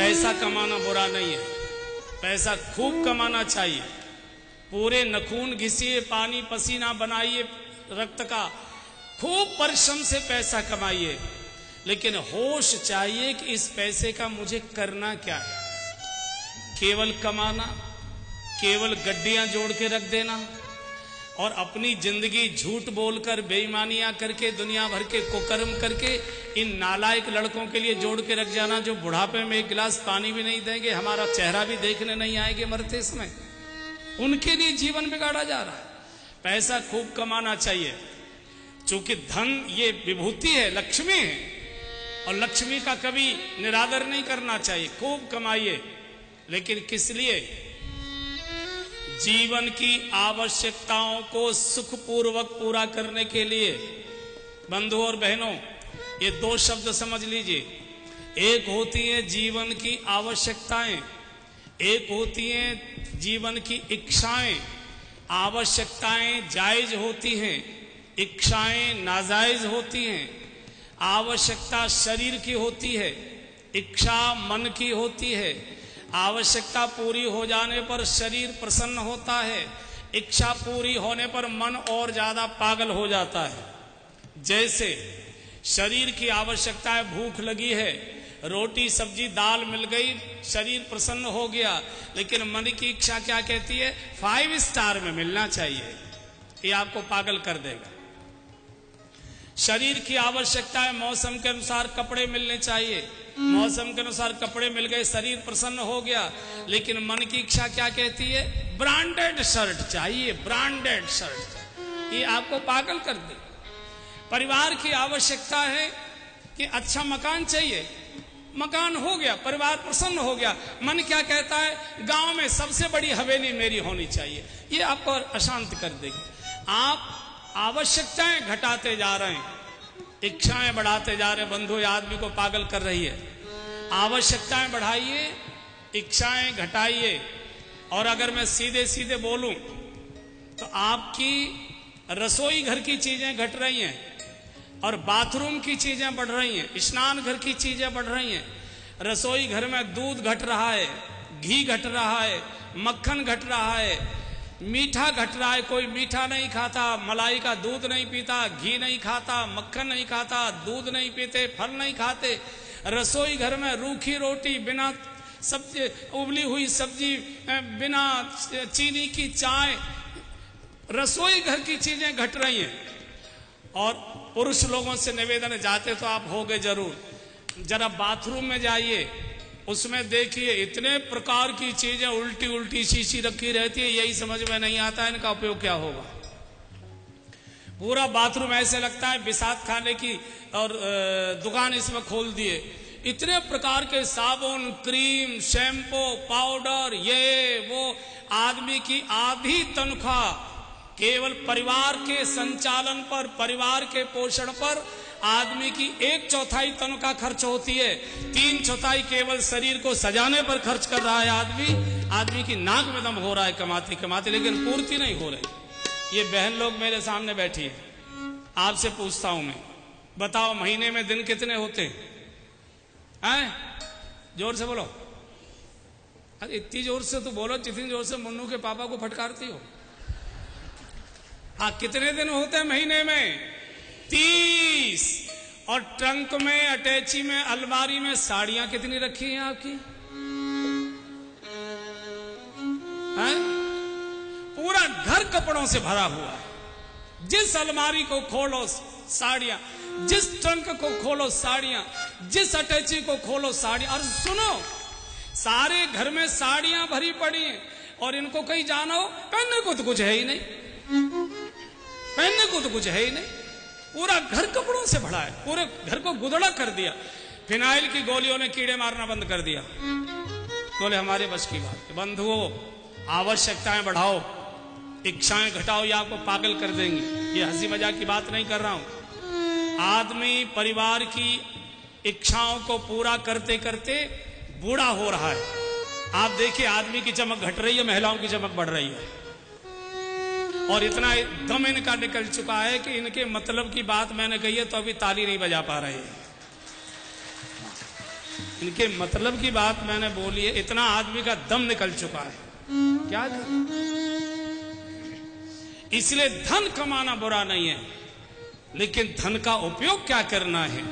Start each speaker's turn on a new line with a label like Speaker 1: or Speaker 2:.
Speaker 1: पैसा कमाना बुरा नहीं है, पैसा खूब कमाना चाहिए। पूरे नखून घिसिए, पानी पसीना बनाइए रक्त का, खूब परिश्रम से पैसा कमाइए, लेकिन होश चाहिए कि इस पैसे का मुझे करना क्या है। केवल कमाना, केवल गड्डियां जोड़ के रख देना और अपनी जिंदगी झूठ बोलकर बेईमानियां करके दुनिया भर के कुकर्म करके इन नालायक लड़कों के लिए जोड़ के रख जाना जो बुढ़ापे में एक गिलास पानी भी नहीं देंगे, हमारा चेहरा भी देखने नहीं आएंगे मरते समय, उनके लिए जीवन बिगाड़ा जा रहा है। पैसा खूब कमाना चाहिए, चूंकि धन ये विभूति है, लक्ष्मी है, और लक्ष्मी का कभी निरादर नहीं करना चाहिए। खूब कमाइए, लेकिन किस लिए? जीवन की आवश्यकताओं को सुखपूर्वक पूरा करने के लिए। बंधुओं और बहनों, ये दो शब्द समझ लीजिए। एक होती है जीवन की आवश्यकताएं, एक होती हैं जीवन की इच्छाएं। आवश्यकताएं जायज होती हैं, इच्छाएं नाजायज होती हैं। आवश्यकता शरीर की होती है, इच्छा मन की होती है। आवश्यकता पूरी हो जाने पर शरीर प्रसन्न होता है, इच्छा पूरी होने पर मन और ज्यादा पागल हो जाता है। जैसे शरीर की आवश्यकता है, भूख लगी है, रोटी सब्जी दाल मिल गई, शरीर प्रसन्न हो गया, लेकिन मन की इच्छा क्या कहती है? 5 स्टार में मिलना चाहिए। ये आपको पागल कर देगा। शरीर की आवश्यकता है, मौसम के अनुसार कपड़े मिलने चाहिए, मौसम के अनुसार कपड़े मिल गए, शरीर प्रसन्न हो गया, लेकिन मन की इच्छा क्या कहती है? ब्रांडेड शर्ट चाहिए, ब्रांडेड शर्ट। ये आपको पागल कर दे। परिवार की आवश्यकता है कि अच्छा मकान चाहिए, मकान हो गया, परिवार प्रसन्न हो गया, मन क्या कहता है? गांव में सबसे बड़ी हवेली मेरी होनी चाहिए। ये आपको अशांत कर देगी। आप आवश्यकताएं घटाते जा रहे हैं, इच्छाएं बढ़ाते जा रहे हैं। बंधु, आदमी को पागल कर रही है। आवश्यकताएं बढ़ाइए, इच्छाएं घटाइए। और अगर मैं सीधे सीधे बोलूं तो आपकी रसोई घर की चीजें घट रही हैं और बाथरूम की चीजें बढ़ रही हैं, स्नान घर की चीजें बढ़ रही हैं। रसोई घर में दूध घट रहा है, घी घट रहा है, मक्खन घट रहा है, मीठा घट रहा है। कोई मीठा नहीं खाता, मलाई का दूध नहीं पीता, घी नहीं खाता, मक्खन नहीं खाता, दूध नहीं पीते, फल नहीं खाते। रसोई घर में रूखी रोटी, बिना सब्जी, उबली हुई सब्जी, बिना चीनी की चाय, रसोई घर की चीजें घट रही हैं। और पुरुष लोगों से निवेदन, जाते तो आप होगे जरूर, जरा बाथरूम में जाइए, उसमें देखिए इतने प्रकार की चीजें उल्टी उल्टी शीशी रखी रहती है, यही समझ में नहीं आता है इनका उपयोग क्या होगा। पूरा बाथरूम ऐसे लगता है बिसात खाने की और दुकान इसमें खोल दिए। इतने प्रकार के साबुन, क्रीम, शैम्पू, पाउडर, ये वो। आदमी की आधी तनख्वाह केवल परिवार के संचालन पर, परिवार के पोषण पर आदमी की 1/4 तनख्वाह खर्च होती है। 3/4 केवल शरीर को सजाने पर खर्च कर रहा है आदमी की नाक में दम हो रहा है कमाते कमाते, लेकिन पूर्ति नहीं हो रही। ये बहन लोग मेरे सामने बैठी है, आपसे पूछता हूं मैं, बताओ महीने में दिन कितने होते हैं? जोर से बोलो। अरे इतनी जोर से तो बोलो जितनी जोर से मुन्नू के पापा को फटकारती हो। हाँ, कितने दिन होते हैं महीने में? 30। और ट्रंक में, अटैची में, अलमारी में साड़ियां कितनी रखी हैं आपकी? हैं? पूरा घर कपड़ों से भरा हुआ है। जिस अलमारी को खोलो साड़ियां, जिस ट्रंक को खोलो साड़ियां, जिस अटैची को खोलो साड़ियां। और सुनो, सारे घर में साड़ियां भरी पड़ी हैं और इनको कहीं जानो पहनने को तो कुछ है ही नहीं, पहनने को तो कुछ है ही नहीं। पूरा घर कपड़ों से भरा है, पूरे घर को गुदड़ा कर दिया। फिनाइल की गोलियों ने कीड़े मारना बंद कर दिया। बोले हमारे बस की बात है। बंधुओं, आवश्यकताएं बढ़ाओ, इच्छाएं घटाओ, ये आपको पागल कर देंगी। ये हंसी मजाक की बात नहीं कर रहा हूं। आदमी परिवार की इच्छाओं को पूरा करते करते बूढ़ा हो रहा है। आप देखिए, आदमी की चमक घट रही है, महिलाओं की चमक बढ़ रही है। और इतना दम इनका निकल चुका है कि इनके मतलब की बात मैंने कही है तो अभी ताली नहीं बजा पा रहे हैं। इनके मतलब की बात मैंने बोली है, इतना आदमी का दम निकल चुका है, क्या करें। इसलिए धन कमाना बुरा नहीं है, लेकिन धन का उपयोग क्या करना है